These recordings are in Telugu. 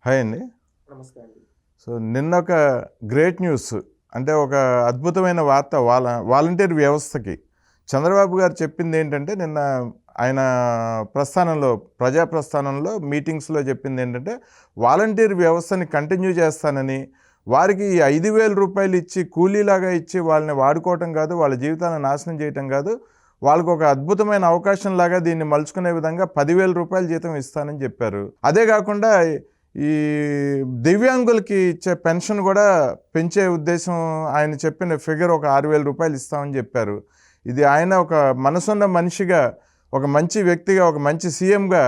హాయ్ అండి. నమస్తే అండి. సో నిన్న ఒక గ్రేట్ న్యూస్, అంటే ఒక అద్భుతమైన వార్త వాలంటీర్ వ్యవస్థకి చంద్రబాబు గారు చెప్పింది ఏంటంటే, నిన్న ఆయన ప్రజా ప్రస్థానంలో మీటింగ్స్లో చెప్పింది ఏంటంటే, వాలంటీర్ వ్యవస్థని కంటిన్యూ చేస్తానని, వారికి 5,000 రూపాయలు ఇచ్చి కూలీలాగా ఇచ్చి వాళ్ళని వాడుకోవటం కాదు, వాళ్ళ జీవితాలను నాశనం చేయటం కాదు, వాళ్ళకు ఒక అద్భుతమైన అవకాశం లాగా దీన్ని మలుచుకునే విధంగా 10,000 రూపాయల జీతం ఇస్తానని చెప్పారు. అదే కాకుండా ఈ దివ్యాంగులకి ఇచ్చే పెన్షన్ కూడా పెంచే ఉద్దేశం, ఆయన చెప్పిన ఫిగర్ ఒక 6,000 రూపాయలు ఇస్తామని చెప్పారు. ఇది ఆయన ఒక మనసున్న మనిషిగా, ఒక మంచి వ్యక్తిగా, ఒక మంచి సీఎంగా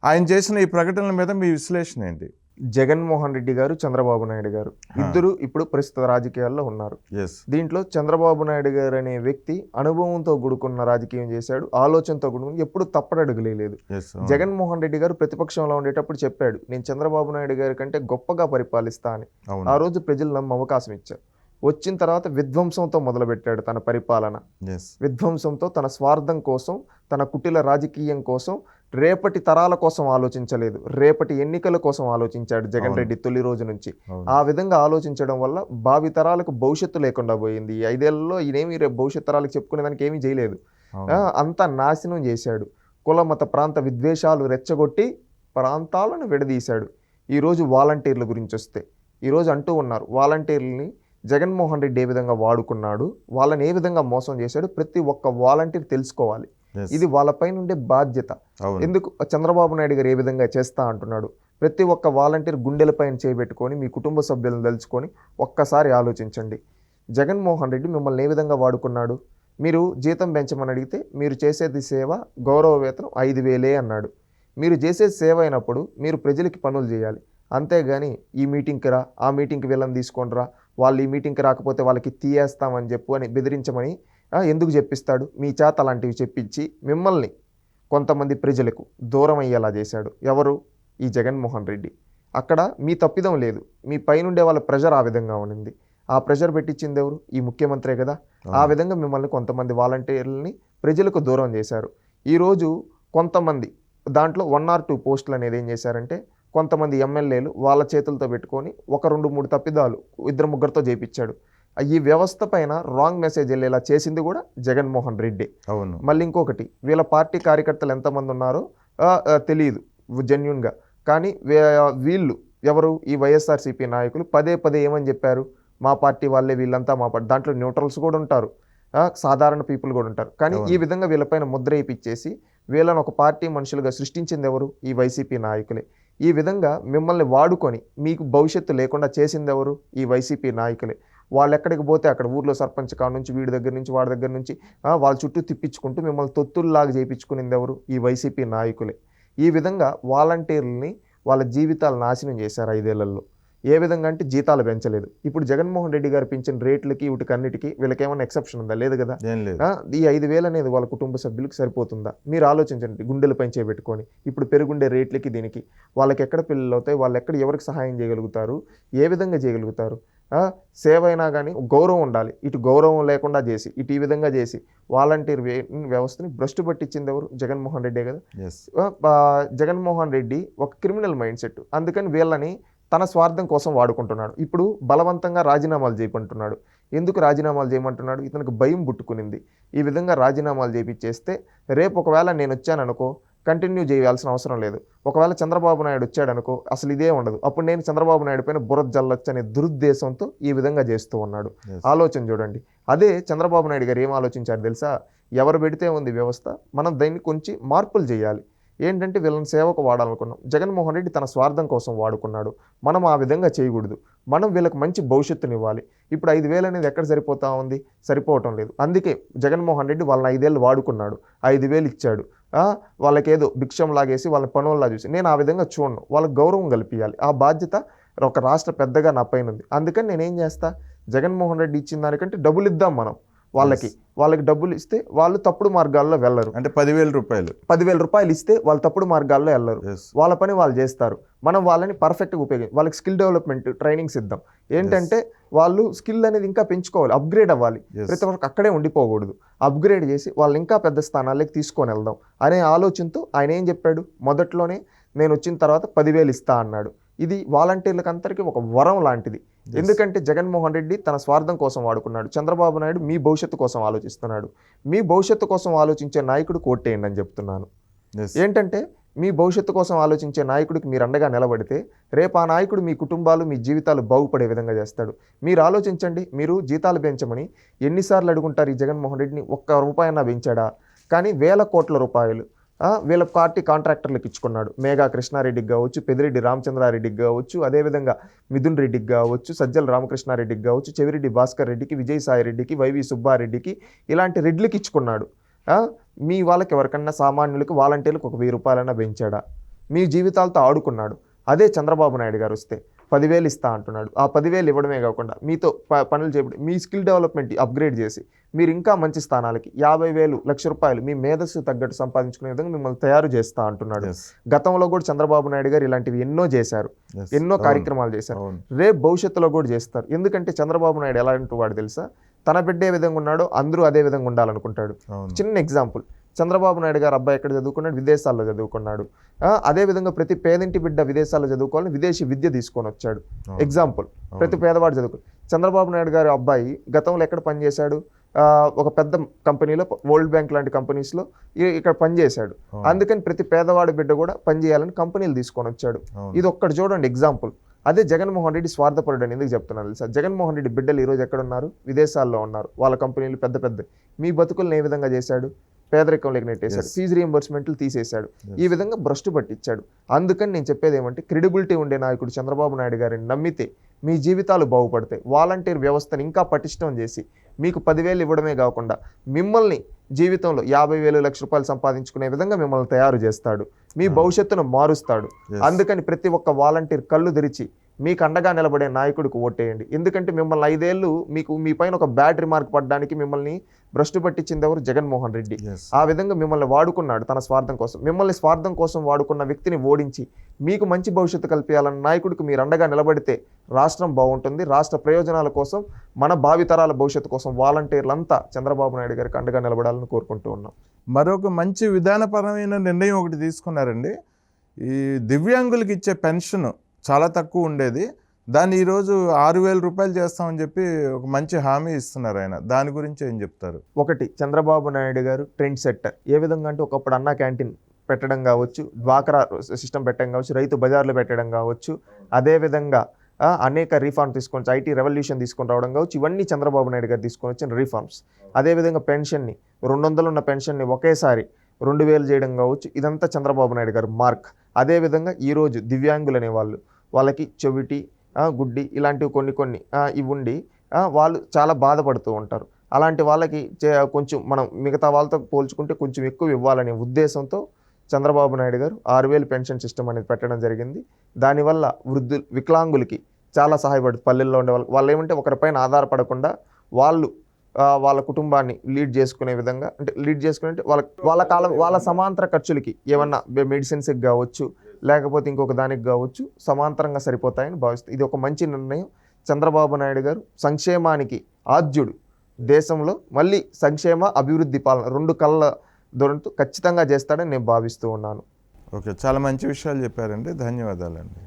ఆయన చేసిన ఈ ప్రకటనల మీద మీ విశ్లేషణ ఏంటి? జగన్మోహన్ రెడ్డి గారు, చంద్రబాబు నాయుడు గారు ఇద్దరు ఇప్పుడు ప్రస్తుత రాజకీయాల్లో ఉన్నారు. దీంట్లో చంద్రబాబు నాయుడు గారు అనే వ్యక్తి అనుభవంతో కూడుకున్న రాజకీయం చేశాడు, ఆలోచనతో కూడుకుని ఎప్పుడు తప్పడడుగులేదు. జగన్మోహన్ రెడ్డి గారు ప్రతిపక్షంలో ఉండేటప్పుడు చెప్పాడు, నేను చంద్రబాబు నాయుడు గారి కంటే గొప్పగా పరిపాలిస్తా అని. ఆ రోజు ప్రజలు నమ్మ అవకాశం ఇచ్చారు. వచ్చిన తర్వాత విధ్వంసంతో మొదలుపెట్టాడు తన పరిపాలన. విధ్వంసంతో, తన స్వార్థం కోసం, తన కుటిల రాజకీయం కోసం, రేపటి తరాల కోసం ఆలోచించలేదు, రేపటి ఎన్నికల కోసం ఆలోచించాడు జగన్ రెడ్డి తొలి రోజు నుంచి. ఆ విధంగా ఆలోచించడం వల్ల భావి తరాలకు భవిష్యత్తు లేకుండా పోయింది. 5 ఏళ్లలో ఈయనేమి రేపు భవిష్యత్ తరాలకు చెప్పుకునేదానికి ఏమీ చేయలేదు. అంతా నాశనం చేశాడు. కుల మత ప్రాంత విద్వేషాలు రెచ్చగొట్టి ప్రాంతాలను విడదీశాడు. ఈరోజు వాలంటీర్ల గురించి వస్తే, ఈరోజు అంటూ ఉన్నారు, వాలంటీర్లని జగన్మోహన్ రెడ్డి ఏ విధంగా వాడుకున్నాడు, వాళ్ళని ఏ విధంగా మోసం చేశాడు, ప్రతి ఒక్క వాలంటీర్ తెలుసుకోవాలి. ఇది వాళ్ళపైన ఉండే బాధ్యత. ఎందుకు చంద్రబాబు నాయుడు గారు ఏ విధంగా చేస్తా అంటున్నాడు, ప్రతి ఒక్క వాలంటీర్ గుండెలపైన చేయబెట్టుకొని మీ కుటుంబ సభ్యులను తలుచుకొని ఒక్కసారి ఆలోచించండి. జగన్మోహన్ రెడ్డి మిమ్మల్ని ఏ విధంగా వాడుకున్నాడు? మీరు జీతం పెంచమని అడిగితే మీరు చేసేది సేవ, గౌరవ వేతనం 5,000 అన్నాడు. మీరు చేసేది సేవ అయినప్పుడు మీరు ప్రజలకి పనులు చేయాలి. అంతేగాని ఈ మీటింగ్కి రా, ఆ మీటింగ్కి వీళ్ళని తీసుకొని రా, వాళ్ళు ఈ మీటింగ్కి రాకపోతే వాళ్ళకి తీయేస్తామని చెప్పు అని బెదిరించమని ఎందుకు చెప్పిస్తాడు? మీ చేత అలాంటివి చెప్పించి మిమ్మల్ని కొంతమంది ప్రజలకు దూరం అయ్యేలా చేశాడు. ఎవరు? ఈ జగన్మోహన్ రెడ్డి. అక్కడ మీ తప్పిదం లేదు, మీ పైనుండే వాళ్ళ ప్రెషర్ ఆ విధంగా ఉన్నింది. ఆ ప్రెషర్ పెట్టించింది ఎవరు? ఈ ముఖ్యమంత్రే కదా. ఆ విధంగా మిమ్మల్ని కొంతమంది వాలంటీర్లని ప్రజలకు దూరం చేశారు. ఈరోజు కొంతమంది దాంట్లో 1 or 2 పోస్టులు అనేది ఏం చేశారంటే, కొంతమంది ఎమ్మెల్యేలు వాళ్ళ చేతులతో పెట్టుకొని 1, 2, 3 తప్పిదాలు 2, 3తో చేయించాడు. ఈ వ్యవస్థ పైన రాంగ్ మెసేజ్ వెళ్ళేలా చేసింది కూడా జగన్మోహన్ రెడ్డి. అవును. మళ్ళీ ఇంకొకటి, వీళ్ళ పార్టీ కార్యకర్తలు ఎంతమంది ఉన్నారో తెలియదు జెన్యున్గా, కానీ వీళ్ళు ఎవరు? ఈ వైఎస్ఆర్సీపీ నాయకులు పదే ఏమని చెప్పారు? మా పార్టీ వాళ్ళే వీళ్ళంతా మా పార్టీ. దాంట్లో న్యూట్రల్స్ కూడా ఉంటారు, సాధారణ పీపుల్ కూడా ఉంటారు. కానీ ఈ విధంగా వీళ్ళపైన ముద్ర వేయించేసి వీళ్ళని ఒక పార్టీ మనుషులుగా సృష్టించింది ఎవరు? ఈ వైసీపీ నాయకులే. ఈ విధంగా మిమ్మల్ని వాడుకొని మీకు భవిష్యత్తు లేకుండా చేసింది ఎవరు? ఈ వైసీపీ నాయకులే. వాళ్ళు ఎక్కడికి పోతే అక్కడ ఊర్లో సర్పంచ్ కాడ నుంచి, వీడి దగ్గర నుంచి, వాడి దగ్గర నుంచి వాళ్ళ చుట్టూ తిప్పించుకుంటూ మిమ్మల్ని తొత్తుల్లాగా చేయించుకునింది ఎవరు? ఈ వైసీపీ నాయకులే. ఈ విధంగా వాలంటీర్లని వాళ్ళ జీవితాలు నాశనం చేశారు 5 ఏళ్లలో. ఏ విధంగా అంటే జీతాలు పెంచలేదు. ఇప్పుడు జగన్మోహన్ రెడ్డి గారు పెంచిన రేట్లకి వీటికన్నిటికీ వీళ్ళకేమైనా ఎక్సెప్షన్ ఉందా? లేదు కదా. ఈ 5,000 అనేది వాళ్ళ కుటుంబ సభ్యులకు సరిపోతుందా? మీరు ఆలోచించండి. గుండెలు పెంచేపెట్టుకొని ఇప్పుడు పెరుగుండే రేట్లకి దీనికి వాళ్ళకి ఎక్కడ పిల్లలు అవుతాయి? వాళ్ళు ఎక్కడ ఎవరికి సహాయం చేయగలుగుతారు? ఏ విధంగా చేయగలుగుతారు? సేవ అయినా కానీ గౌరవం ఉండాలి. ఇటు గౌరవం లేకుండా చేసి, ఇటు ఈ విధంగా చేసి వాలంటీర్ వ్యవస్థని భ్రష్టు పట్టించింది ఎవరు? జగన్మోహన్ రెడ్డే కదా. జగన్మోహన్ రెడ్డి ఒక క్రిమినల్ మైండ్ సెట్. అందుకని వీళ్ళని తన స్వార్థం కోసం వాడుకుంటున్నాడు. ఇప్పుడు బలవంతంగా రాజీనామాలు చేయమంటున్నాడు. ఎందుకు రాజీనామాలు చేయమంటున్నాడు? ఇతనికి భయం పుట్టుకునింది. ఈ విధంగా రాజీనామాలు చేయించేస్తే రేపు ఒకవేళ నేను వచ్చాననుకో, కంటిన్యూ చేయాల్సిన అవసరం లేదు. ఒకవేళ చంద్రబాబు నాయుడు వచ్చాడనుకో, అసలు ఇదే ఉండదు. అప్పుడు నేను చంద్రబాబు నాయుడు పైన బురద జల్లొచ్చు అనే దురుద్దేశంతో ఈ విధంగా చేస్తూ ఉన్నాడు. ఆలోచన చూడండి. అదే చంద్రబాబు నాయుడు గారు ఏం ఆలోచించారు తెలుసా? ఎవరు పెడితే ఉంది వ్యవస్థ, మనం దాన్ని కొంచెం మార్పులు చేయాలి. ఏంటంటే వీళ్ళని సేవకు వాడాలనుకున్నాం. జగన్మోహన్ రెడ్డి తన స్వార్థం కోసం వాడుకున్నాడు. మనం ఆ విధంగా చేయకూడదు. మనం వీళ్ళకి మంచి భవిష్యత్తునివ్వాలి. ఇప్పుడు 5,000 అనేది ఎక్కడ సరిపోతా ఉంది? సరిపోవటం లేదు. అందుకే జగన్మోహన్ రెడ్డి వాళ్ళని 5 ఏళ్ళు వాడుకున్నాడు, 5,000 ఇచ్చాడు. వాళ్ళకేదో భిక్షం లాగేసి వాళ్ళని పనుల్లా చూసి, నేను ఆ విధంగా చూడను. వాళ్ళకి గౌరవం కల్పించాలి. ఆ బాధ్యత ఒక రాష్ట్ర పెద్దగా నా పైన ఉంది. అందుకని నేనేం చేస్తా, జగన్మోహన్ రెడ్డి ఇచ్చిన దానికంటే డబ్బులు ఇద్దాం మనం వాళ్ళకి డబ్బులు ఇస్తే వాళ్ళు తప్పుడు మార్గాల్లో వెళ్ళరు. అంటే 10,000 రూపాయలు ఇస్తే వాళ్ళు తప్పుడు మార్గాల్లో వెళ్ళరు. వాళ్ళ పని వాళ్ళు చేస్తారు. మనం వాళ్ళని పర్ఫెక్ట్గా ఉపయోగించి వాళ్ళకి స్కిల్ డెవలప్మెంట్ ట్రైనింగ్స్ ఇద్దాం. ఏంటంటే వాళ్ళు స్కిల్ అనేది ఇంకా పెంచుకోవాలి, అప్గ్రేడ్ అవ్వాలి. ప్రతి ఒక్కరికి అక్కడే ఉండిపోకూడదు. అప్గ్రేడ్ చేసి వాళ్ళని ఇంకా పెద్ద స్థానాలకు తీసుకొని వెళ్దాం అనే ఆలోచనతో ఆయన ఏం చెప్పాడు? మొదట్లోనే నేను వచ్చిన తర్వాత 10,000 ఇస్తా అన్నాడు. ఇది వాలంటీర్లకు అందరికీ ఒక వరం లాంటిది. ఎందుకంటే జగన్మోహన్ రెడ్డి తన స్వార్థం కోసం వాడుకున్నాడు, చంద్రబాబు నాయుడు మీ భవిష్యత్తు కోసం ఆలోచిస్తున్నాడు. మీ భవిష్యత్తు కోసం ఆలోచించే నాయకుడు ఓటేయండి అని చెప్తున్నాను. Yes. ఏంటంటే మీ భవిష్యత్తు కోసం ఆలోచించే నాయకుడికి మీరు అండగా నిలబడితే రేపు ఆ నాయకుడు మీ కుటుంబాలు మీ జీవితాలు బాగుపడే విధంగా చేస్తాడు. మీరు ఆలోచించండి, మీరు జీతాలు పెంచమని ఎన్నిసార్లు అడుగుంటారు ఈ జగన్మోహన్ రెడ్డిని? ఒక్క రూపాయన్నా పెంచాడా? కానీ వేల కోట్ల రూపాయలు వీళ్ళ పార్టీ కాంట్రాక్టర్లకు ఇచ్చుకున్నాడు. మేఘా కృష్ణారెడ్డికి కావచ్చు, పెద్దిరెడ్డి రామచంద్రారెడ్డికి కావచ్చు, అదేవిధంగా మిథున్ రెడ్డికి కావచ్చు, సజ్జల రామకృష్ణారెడ్డికి కావచ్చు, చెవిరెడ్డి భాస్కర్ రెడ్డికి, విజయసాయి రెడ్డికి, వైవి సుబ్బారెడ్డికి, ఇలాంటి రెడ్లకి ఇచ్చుకున్నాడు. మీ వాళ్ళకి ఎవరికన్నా సామాన్యులకు వాలంటీర్లకు ఒక 1000 రూపాయలన్నా పెంచాడా? మీ జీవితాలతో ఆడుకున్నాడు. అదే చంద్రబాబు నాయుడు గారు వస్తే 10,000 ఇస్తా అంటున్నాడు. ఆ 10,000 ఇవ్వడమే కాకుండా మీతో పనులు చేయడం, మీ స్కిల్ డెవలప్మెంట్ అప్గ్రేడ్ చేసి మీరు ఇంకా మంచి స్థానాలకి 50,000 లక్ష రూపాయలు మీ మేధస్సు తగ్గట్టు సంపాదించుకునే విధంగా మిమ్మల్ని తయారు చేస్తా అంటున్నాడు. Yes. గతంలో కూడా చంద్రబాబు నాయుడు గారు ఇలాంటివి ఎన్నో చేశారు, Yes. ఎన్నో అవును. కార్యక్రమాలు చేశారు. అవును. రేపు భవిష్యత్తులో కూడా చేస్తారు. ఎందుకంటే చంద్రబాబు నాయుడు ఎలాంటి వాడు తెలుసా? తన బిడ్డ ఏ విధంగా ఉన్నాడో అందరూ అదే విధంగా ఉండాలనుకుంటాడు. అవును. చిన్న ఎగ్జాంపుల్, చంద్రబాబు నాయుడు గారు అబ్బాయి ఎక్కడ చదువుకున్నాడు? విదేశాల్లో చదువుకున్నాడు. అదేవిధంగా ప్రతి పేదింటి బిడ్డ విదేశాల్లో చదువుకోవాలని విదేశీ విద్య తీసుకొని వచ్చాడు. అవును. ఎగ్జాంపుల్, ప్రతి పేదవాడు చదువుకో. చంద్రబాబు నాయుడు గారి అబ్బాయి గతంలో ఎక్కడ పనిచేశాడు? ఒక పెద్ద కంపెనీలో, వరల్డ్ బ్యాంక్ లాంటి కంపెనీస్లో ఇక్కడ పనిచేశాడు. అవును. అందుకని ప్రతి పేదవాడి బిడ్డ కూడా పనిచేయాలని కంపెనీలు తీసుకొని వచ్చాడు. అవును. ఇది ఒక్కటి చూడండి ఎగ్జాంపుల్. అదే జగన్మోహన్ రెడ్డి స్వార్థపరుడు అని ఎందుకు చెప్తున్నాను తెలుసా? జగన్మోహన్ రెడ్డి బిడ్డలు ఈరోజు ఎక్కడున్నారు? విదేశాల్లో ఉన్నారు. వాళ్ళ కంపెనీలు పెద్ద పెద్ద. మీ బతుకులను ఏ విధంగా చేశాడు? పేదరికంలోకి నెట్టేశాడు. Yes. ఫీజు రీఎంబర్స్మెంట్లు తీసేశాడు. Yes. ఈ విధంగా భ్రష్టు పట్టించాడు. అందుకని నేను చెప్పేది ఏమంటే, క్రెడిబిలిటీ ఉండే నాయకుడు చంద్రబాబు నాయుడు గారిని నమ్మితే మీ జీవితాలు బాగుపడతాయి. వాలంటీర్ వ్యవస్థను ఇంకా పటిష్టం చేసి మీకు 10,000 ఇవ్వడమే కాకుండా మిమ్మల్ని జీవితంలో 50,000 లక్ష రూపాయలు సంపాదించుకునే విధంగా మిమ్మల్ని తయారు చేస్తాడు. మీ భవిష్యత్తును మారుస్తాడు. Yes. అందుకని ప్రతి ఒక్క వాలంటీర్ కళ్ళు తెరిచి మీకు అండగా నిలబడే నాయకుడికి ఓటేయండి. ఎందుకంటే మిమ్మల్ని 5 ఏళ్ళు మీ పైన ఒక బ్యాడ్ రిమార్క్ పడడానికి మిమ్మల్ని భ్రష్టు పట్టించింది ఎవరు? జగన్మోహన్ రెడ్డి. Yes. ఆ విధంగా మిమ్మల్ని వాడుకున్నాడు తన స్వార్థం కోసం. మిమ్మల్ని స్వార్థం కోసం వాడుకున్న వ్యక్తిని ఓడించి మీకు మంచి భవిష్యత్తు కల్పించాలన్న నాయకుడికి మీరు అండగా నిలబడితే రాష్ట్రం బాగుంటుంది. రాష్ట్ర ప్రయోజనాల కోసం, మన భావితరాల భవిష్యత్తు కోసం వాలంటీర్లంతా చంద్రబాబు నాయుడు గారికి అండగా నిలబడాలని కోరుకుంటూ ఉన్నాం. మరొక మంచి విధానపరమైన నిర్ణయం ఒకటి తీసుకున్నారండి. ఈ దివ్యాంగులకు ఇచ్చే పెన్షన్ చాలా తక్కువ ఉండేది, దాన్ని ఈరోజు 6,000 రూపాయలు చేస్తామని చెప్పి ఒక మంచి హామీ ఇస్తున్నారు ఆయన. దాని గురించి ఏం చెప్తారు? ఒకటి, చంద్రబాబు నాయుడు గారు ట్రెండ్ సెట్టర్. ఏ విధంగా అంటే, ఒకప్పుడు అన్నా క్యాంటీన్ పెట్టడం కావచ్చు, డ్వాక్రా సిస్టమ్ పెట్టడం కావచ్చు, రైతు బజార్లు పెట్టడం కావచ్చు, అదేవిధంగా అనేక రిఫార్మ్స్ తీసుకొని ఐటీ రెవల్యూషన్ తీసుకొని రావడం కావచ్చు, ఇవన్నీ చంద్రబాబు నాయుడు గారు తీసుకొని వచ్చిన రిఫార్మ్స్. అదేవిధంగా పెన్షన్ని 200 ఉన్న పెన్షన్ని ఒకేసారి 2,000 చేయడం కావచ్చు, ఇదంతా చంద్రబాబు నాయుడు గారు మార్క్. అదేవిధంగా ఈరోజు దివ్యాంగులు అనేవాళ్ళు, వాళ్ళకి చెవిటి, గుడ్డి ఇలాంటివి కొన్ని ఇవి ఉండి వాళ్ళు చాలా బాధపడుతూ ఉంటారు. అలాంటి వాళ్ళకి కొంచెం మనం మిగతా వాళ్ళతో పోల్చుకుంటే కొంచెం ఎక్కువ ఇవ్వాలనే ఉద్దేశంతో చంద్రబాబు నాయుడు గారు 6,000 పెన్షన్ సిస్టమ్ అనేది పెట్టడం జరిగింది. దానివల్ల వికలాంగులకి చాలా సహాయపడుతుంది. పల్లెల్లో ఉండే వాళ్ళు ఏమంటే ఒకరిపైన ఆధారపడకుండా వాళ్ళు వాళ్ళ కుటుంబాన్ని లీడ్ చేసుకునే విధంగా, అంటే లీడ్ చేసుకునే వాళ్ళ సమాంతర ఖర్చులకి ఏమన్నా మెడిసిన్స్కి కావచ్చు, లేకపోతే ఇంకొక దానికి కావచ్చు, సమాంతరంగా సరిపోతాయని భావిస్తుంది. ఇది ఒక మంచి నిర్ణయం. చంద్రబాబు నాయుడు గారు సంక్షేమానికి ఆద్యుడు. దేశంలో మళ్ళీ సంక్షేమ అభివృద్ధి పాలన 2 కళ్ళ దొరతో ఖచ్చితంగా చేస్తాడని నేను భావిస్తూ ఉన్నాను. ఓకే, చాలా మంచి విషయాలు చెప్పారండి. ధన్యవాదాలండి.